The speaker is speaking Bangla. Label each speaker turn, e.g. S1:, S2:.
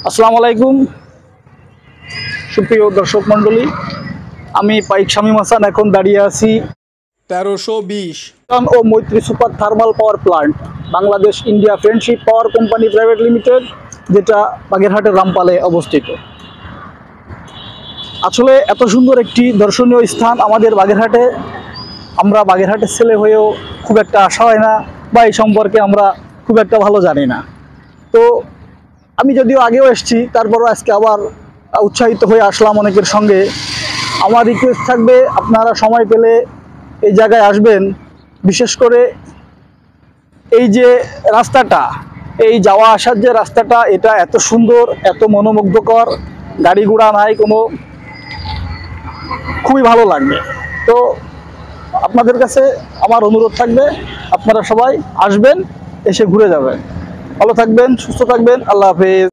S1: আসসালামু আলাইকুম সুপ্রিয় দর্শক মণ্ডলী, আমি পাইক শামীম হাসান এখন দাঁড়িয়ে আছি
S2: 1320
S1: ও মৈত্রী super thermal power plant, Bangladesh India friendship power company private limited, যেটা বাগেরহাটের রামপালে অবস্থিত। আসলে এত সুন্দর একটি দর্শনীয় স্থান আমাদের বাগেরহাটে, আমরা বাগেরহাটের ছেলে হয়েও খুব একটা আশা হয় না বা এই সম্পর্কে আমরা খুব একটা ভালো জানি না। তো আমি যদিও আগেও এসেছি, তারপরও আজকে আবার উৎসাহিত হয়ে আসলাম অনেকের সঙ্গে। আমার রিকোয়েস্ট থাকবে, আপনারা সময় পেলে এই জায়গায় আসবেন। বিশেষ করে এই যে রাস্তাটা, এই যাওয়া আসার যে রাস্তাটা, এটা এত সুন্দর, এত মনোমুগ্ধকর, গাড়ি ঘোড়া নাই কোনো, খুবই ভালো লাগবে। তো আপনাদের কাছে আমার অনুরোধ থাকবে, আপনারা সবাই আসবেন, এসে ঘুরে যাবেন। ভালো থাকবেন, সুস্থ থাকবেন, আল্লাহ হাফেজ।